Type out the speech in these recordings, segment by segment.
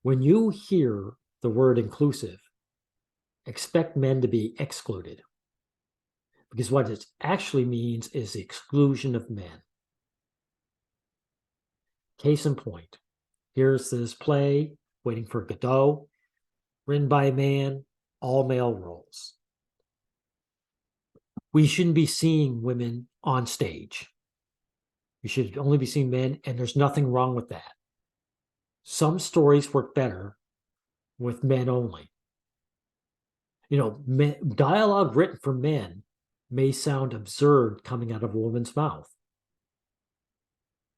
When you hear the word inclusive, expect men to be excluded. Because what it actually means is the exclusion of men. Case in point, here's this play, Waiting for Godot, written by a man, all male roles. We shouldn't be seeing women on stage. We should only be seeing men, and there's nothing wrong with that. Some stories work better with men only. Dialogue written for men may sound absurd coming out of a woman's mouth.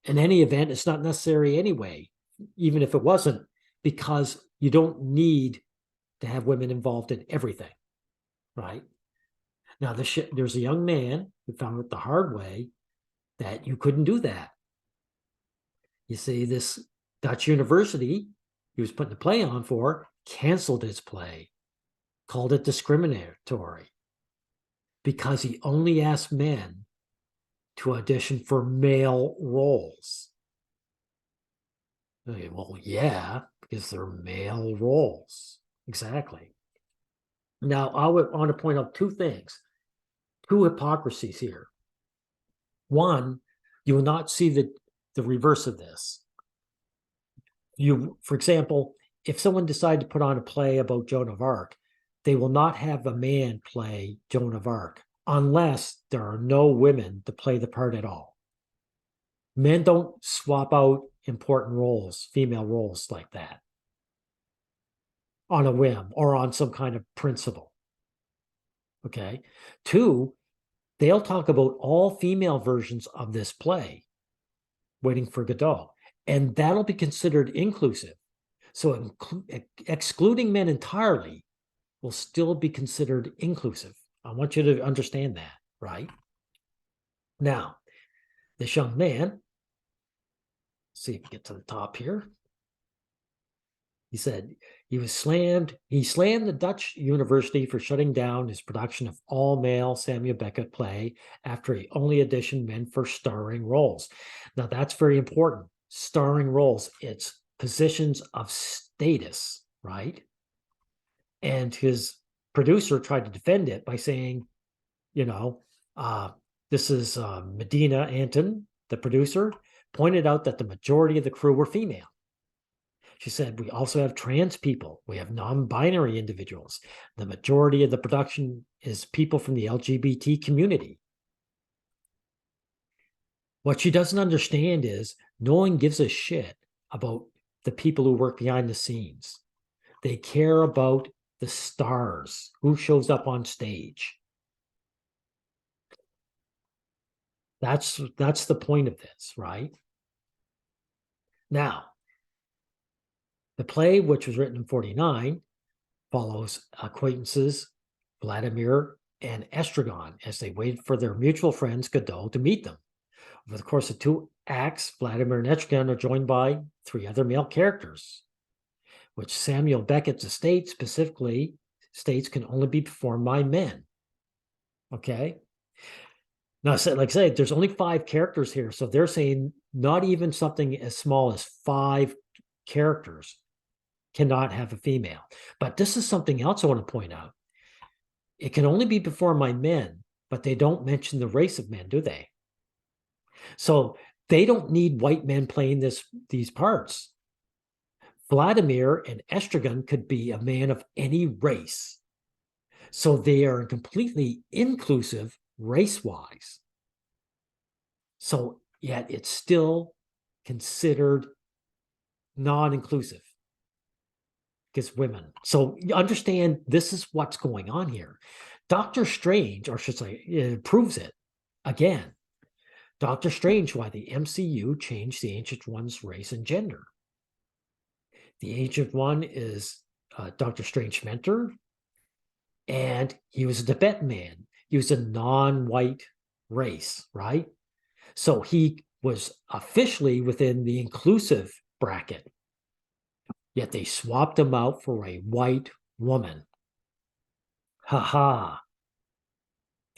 In any event, it's not necessary anyway, even if it wasn't, because you don't need to have women involved in everything, right? Now, there's a young man who found it the hard way that you couldn't do that. You see, this Dutch university he was putting the play on for canceled his play, called it discriminatory, because he only asked men to audition for male roles. Okay, well, yeah, because they're male roles. Exactly. Now, I want to point out two things, two hypocrisies here. One, you will not see the reverse of this. For example, if someone decided to put on a play about Joan of Arc, they will not have a man play Joan of Arc unless there are no women to play the part at all. Men don't swap out important roles, female roles like that, on a whim or on some kind of principle. Okay. Two, they'll talk about all female versions of this play, Waiting for Godot, and that'll be considered inclusive. So excluding men entirely will still be considered inclusive. I want you to understand that, right? Now, this young man, see if we get to the top here. He said he slammed the Dutch university for shutting down his production of all-male Samuel Beckett play after he only auditioned men for starring roles. Now, that's very important. Starring roles, it's positions of status, right? And his producer tried to defend it by saying, this is Medina Anton, the producer, pointed out that the majority of the crew were female. She said, we also have trans people. We have non-binary individuals. The majority of the production is people from the LGBT community. What she doesn't understand is no one gives a shit about the people who work behind the scenes. They care about the stars, who shows up on stage. That's the point of this, right? Now, the play, which was written in 1949, follows acquaintances Vladimir and Estragon as they waited for their mutual friends Godot to meet them. Over the course of 2 acts, Vladimir and Estragon are joined by 3 other male characters, which Samuel Beckett's estate specifically states can only be performed by men. Okay? Now, like I say, there's only 5 characters here, so they're saying not even something as small as 5 characters cannot have a female. But this is something else I want to point out. It can only be performed by men, but they don't mention the race of men, do they? So they don't need white men playing these parts. Vladimir and Estragon could be a man of any race. So they are completely inclusive race-wise. So yet it's still considered non-inclusive because women. So you understand this is what's going on here. Doctor Strange, or should I say, it proves it again. Doctor Strange, why the MCU changed the Ancient One's race and gender. The Ancient One is Doctor Strange's mentor, and he was a Tibetan man. He was a non-white race, right? So he was officially within the inclusive bracket, yet they swapped him out for a white woman. Ha ha.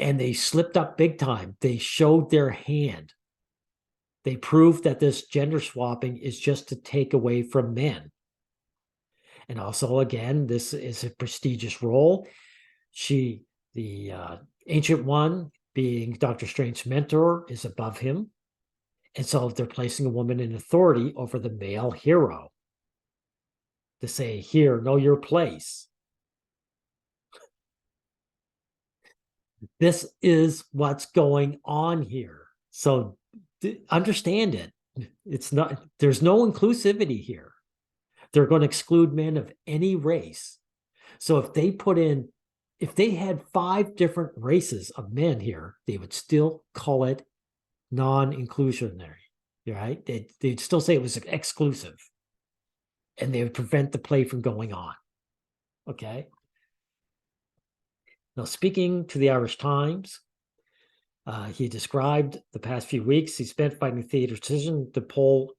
And they slipped up big time. They showed their hand. They proved that this gender swapping is just to take away from men. And also, again, this is a prestigious role. The Ancient One, being Dr. Strange's mentor, is above him. And so they're placing a woman in authority over the male hero to say, here, know your place. This is what's going on here. So understand it. It's not, there's no inclusivity here. They're going to exclude men of any race. So if they had 5 different races of men here, they would still call it non-inclusionary, right? They'd still say it was exclusive, and they would prevent the play from going on. Okay. Now, speaking to the Irish Times, he described the past few weeks he spent fighting the theater's decision to pull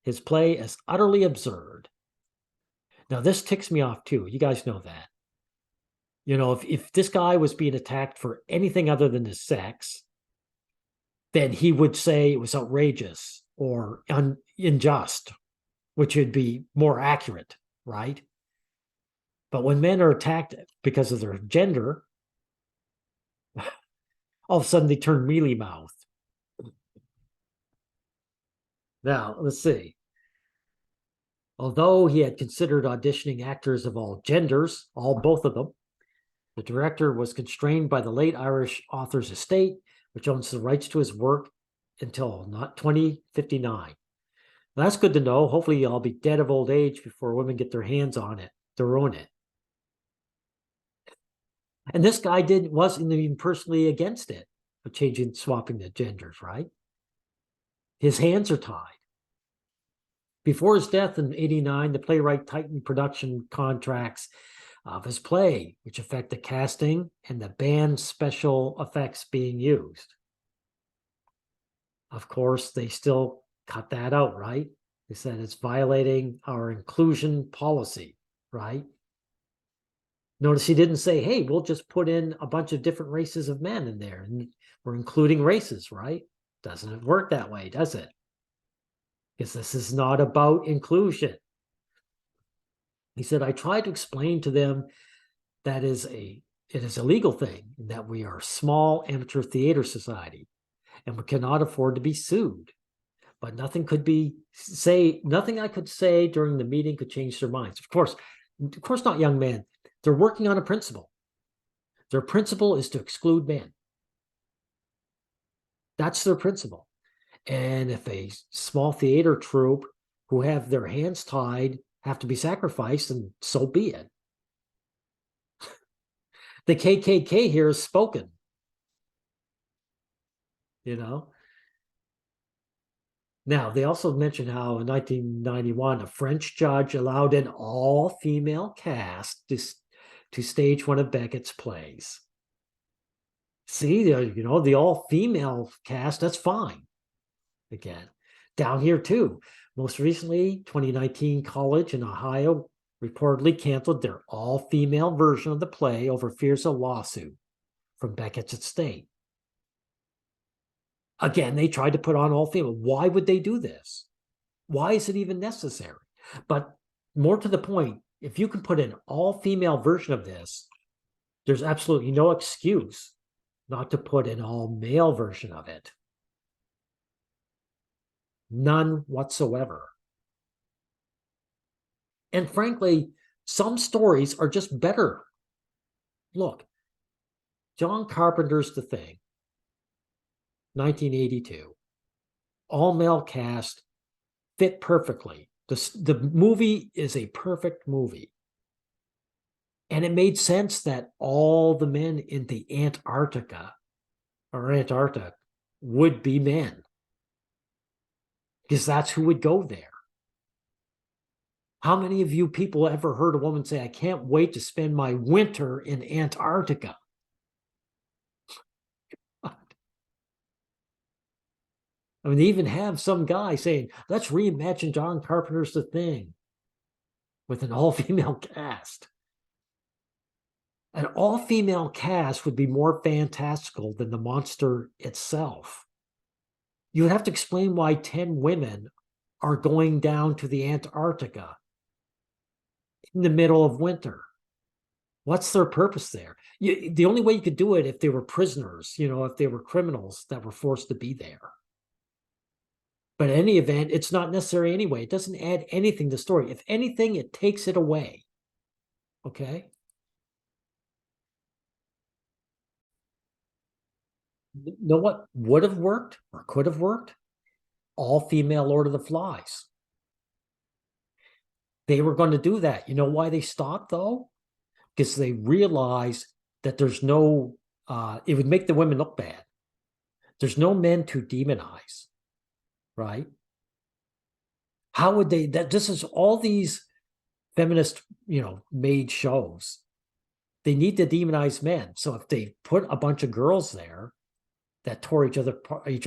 his play as utterly absurd. Now, this ticks me off too. You guys know that. You know, if this guy was being attacked for anything other than his sex, then he would say it was outrageous or unjust, which would be more accurate, right? But when men are attacked because of their gender, all of a sudden they turn mealy mouthed. Now, let's see. Although he had considered auditioning actors of all genders, both of them, the director was constrained by the late Irish author's estate, which owns the rights to his work until not 2059. Well, that's good to know. Hopefully I'll be dead of old age before women get their hands on it to ruin it. And this guy wasn't even personally against it, swapping the genders, right? His hands are tied. Before his death in 1989, the playwright tightened production contracts of his play, which affect the casting and the band special effects being used. Of course, they still cut that out, right? They said it's violating our inclusion policy, right? Notice he didn't say, hey, we'll just put in a bunch of different races of men in there, and we're including races, right? Doesn't work that way, does it? Because this is not about inclusion. He said, I tried to explain to them that it is a legal thing, that we are a small amateur theater society and we cannot afford to be sued. But nothing I could say during the meeting could change their minds. Of course not, young man. They're working on a principle. Their principle is to exclude men. That's their principle. And if a small theater troupe who have their hands tied have to be sacrificed, then so be it. The KKK here has spoken. You know? Now, they also mentioned how in 1991, a French judge allowed an all-female cast to stage one of Beckett's plays. See, the all-female cast, that's fine. Again, down here too. Most recently, 2019 college in Ohio reportedly canceled their all-female version of the play over fears of lawsuit from Beckett's estate. Again, they tried to put on all female. Why would they do this? Why is it even necessary? But more to the point, if you can put an all-female version of this, there's absolutely no excuse not to put an all-male version of it. None whatsoever. And frankly, some stories are just better. Look, John Carpenter's The Thing, 1982. All-male cast, fit perfectly. The movie is a perfect movie. And it made sense that all the men in the Antarctica would be men. Because that's who would go there. How many of you people ever heard a woman say, I can't wait to spend my winter in Antarctica? I mean, they even have some guy saying, let's reimagine John Carpenter's The Thing with an all-female cast. An all-female cast would be more fantastical than the monster itself. You would have to explain why 10 women are going down to the Antarctica. in the middle of winter. What's their purpose there? The only way you could do it if they were prisoners, if they were criminals that were forced to be there. But in any event, it's not necessary anyway. It doesn't add anything to the story. If anything, it takes it away. Okay? You know what would have worked or could have worked? All-female Lord of the Flies. They were going to do that. You know why they stopped, though? Because they realized that there's no, it would make the women look bad. There's no men to demonize, right? How would they, this is all these feminist, made shows. They need to demonize men. So if they put a bunch of girls there that tore each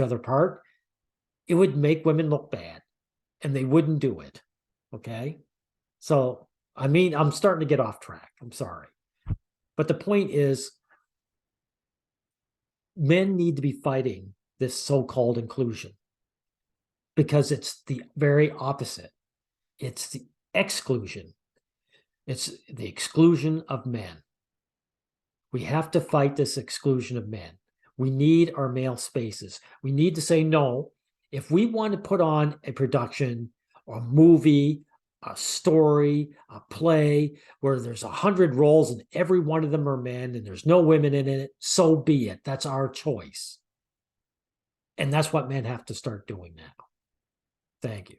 other apart, it would make women look bad, and they wouldn't do it. Okay. So, I mean, I'm starting to get off track. I'm sorry. But the point is, men need to be fighting this so-called inclusion, because it's the very opposite. It's the exclusion. It's the exclusion of men. We have to fight this exclusion of men. We need our male spaces. We need to say no. If we want to put on a production or a movie, a story, a play where there's 100 roles and every one of them are men and there's no women in it, so be it. That's our choice. And that's what men have to start doing now. Thank you.